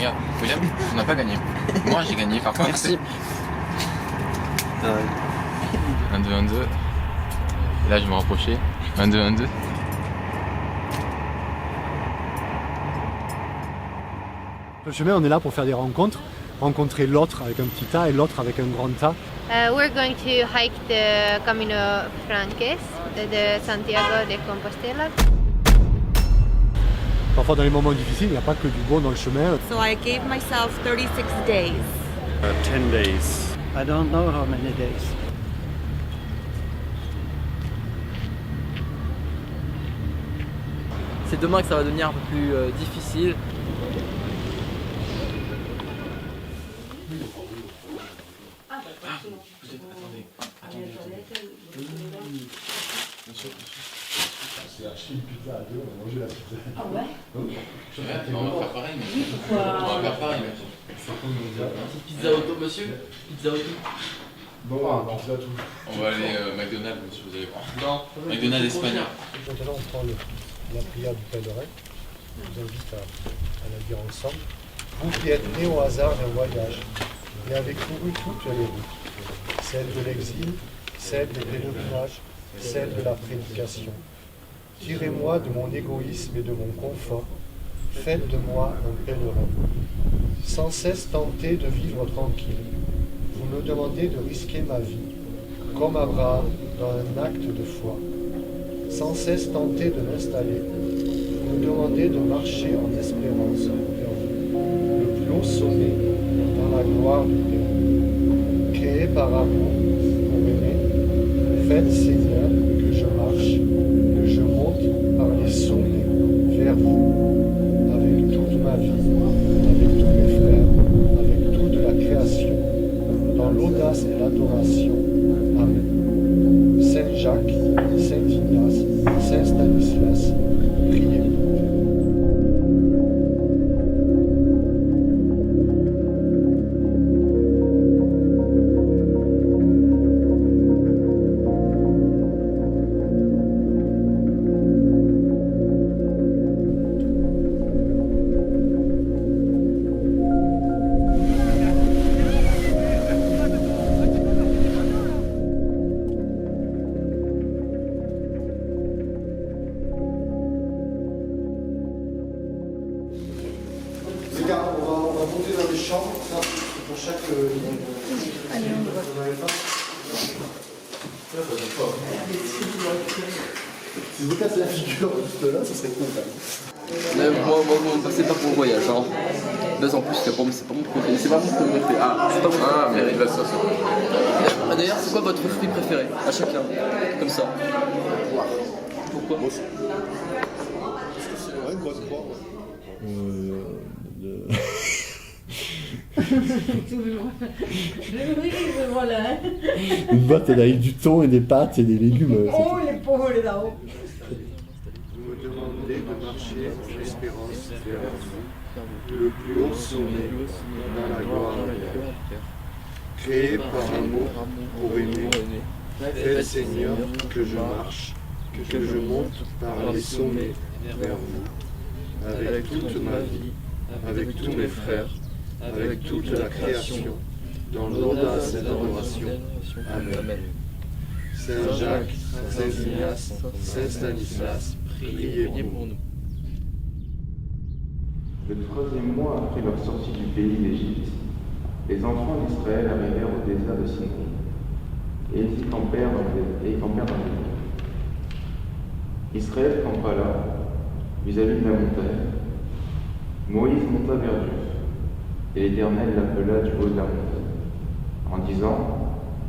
regarde. William, on n'a pas gagné. Moi, j'ai gagné par contre. Merci. 1, 2, 1, 2. Et là, je vais me rapprocher. 1, 2, 1, 2. Le chemin, on est là pour faire des rencontres, rencontrer l'autre avec un petit A et l'autre avec un grand A. We're going to hike the Camino Frances de Santiago de Compostela. Parfois dans les moments difficiles, il n'y a pas que du bon dans le chemin. So I gave myself 36 days. 10 days. I don't know how many days. C'est demain que ça va devenir un peu plus difficile. C'est acheté une pizza à deux, on a mangé la pizza. Ah ouais? On va faire pareil, mais on va faire pareil, mec. Petite pizza auto, monsieur. Pizza auto. Bon, pizza tout. On va aller McDonald's, si vous allez voir. Non. McDonald's espagnol. Maintenant, on prend la prière du pèlerin. Je vous invite à la dire ensemble. Vous qui êtes nés au hasard d'un voyage et avez couru toutes les routes, celle de l'exil, celle des pèlerinages, celle de la prédication. Tirez-moi de mon égoïsme et de mon confort, faites de moi un pèlerin. Sans cesse tenté de vivre tranquille, vous me demandez de risquer ma vie, comme Abraham dans un acte de foi. Sans cesse tenté de m'installer, vous me demandez de marcher en espérance vers vous, le plus haut sommet dans la gloire du Père. Créé par amour pour aimer, faites Seigneur que je marche, que je monte par les sommets vers vous, avec toute ma vie, avec tous mes frères, avec toute la création, dans l'audace et l'adoration. Amen. Saint Jacques, Saint Ignace, Saint Stanislas, priez pour nous. Les gars, on va monter dans les chambres, ça, pour chaque ligne. Allez, on va. Vous n'avez pas? Si vous cassez la figure juste là, ça serait cool quand même. Moi, c'est pas pour le voyage. Hein. Là, en plus, c'est pas mon préféré. C'est pas mon préféré. Ah, c'est pas mon préféré. Ah, mais il va ça, Ah, d'ailleurs, c'est quoi votre fruit préféré? À chacun. Comme ça. Pourquoi? Moi aussi. Ouais, une grosse croix. Voilà. Une boîte, elle a eu du thon et des pâtes et des légumes. Oh, les pauvres là-haut. Vous me demandez de marcher en espérance vers vous, le plus haut sommet dans la gloire du Père. Créé par amour pour aimer, faites Seigneur que je marche, que je monte par les sommets vers vous, avec toute ma vie, avec tous mes frères, avec toute la création, dans l'audace et l'adoration. Amen. Saint Jacques, Saint Ignace, Saint Stanislas, priez pour nous. Le 3e mois après leur sortie du pays d'Égypte, les enfants d'Israël arrivèrent au désert de Sinaï, et ils y campèrent dans le désert. Israël campa là, vis-à-vis de la montagne. Moïse monta vers Dieu, et l'Éternel l'appela du haut de la montagne, en disant: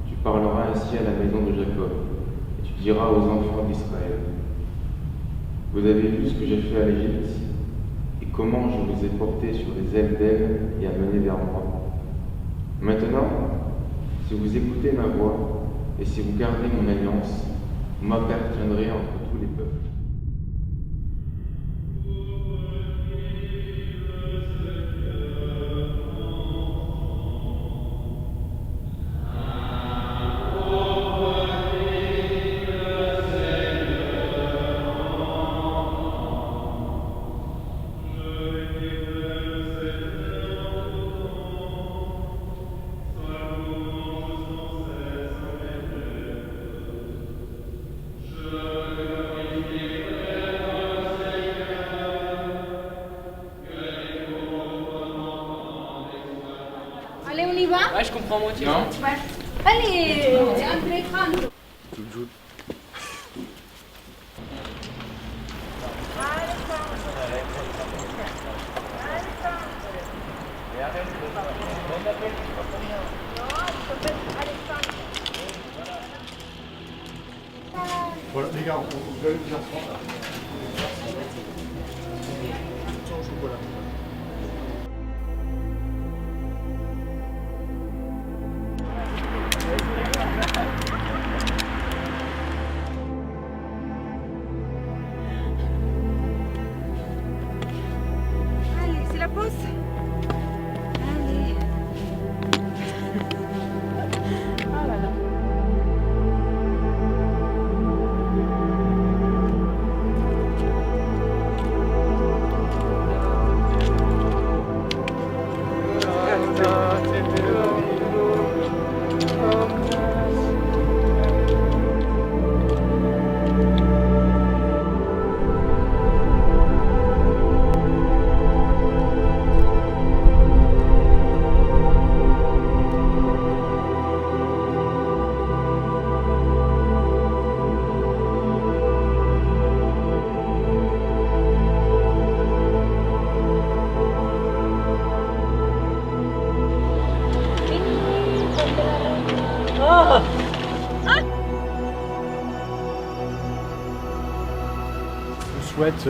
Tu parleras ainsi à la maison de Jacob, et tu diras aux enfants d'Israël: Vous avez vu ce que j'ai fait à l'Égypte, et comment je vous ai portés sur les ailes d'aigle et amenés vers moi. Maintenant, si vous écoutez ma voix, et si vous gardez mon alliance, vous m'appartiendrez entre tous les peuples. Ah, je comprends moitié. Non. Allez, André Franco. Voilà, les gars, on veut bien prendre. Au chocolat. Allez, c'est la pause. Allez. Oh là là. Je souhaite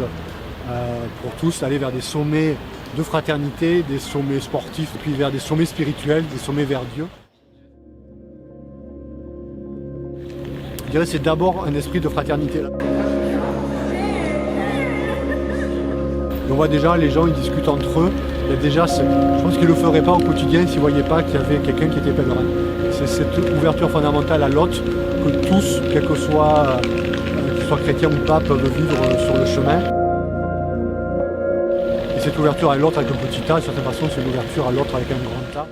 pour tous aller vers des sommets de fraternité, des sommets sportifs, puis vers des sommets spirituels, des sommets vers Dieu. Je dirais que c'est d'abord un esprit de fraternité. On voit déjà les gens, ils discutent entre eux. Il y a déjà, je pense qu'ils ne le feraient pas au quotidien s'ils ne voyaient pas qu'il y avait quelqu'un qui était pèlerin. C'est cette ouverture fondamentale à l'autre que tous, quel que soit qu'ils soient chrétiens ou pas, peuvent vivre sur le chemin. Et cette ouverture à l'autre avec un petit A, d'une certaine façon, c'est une ouverture à l'autre avec un grand A.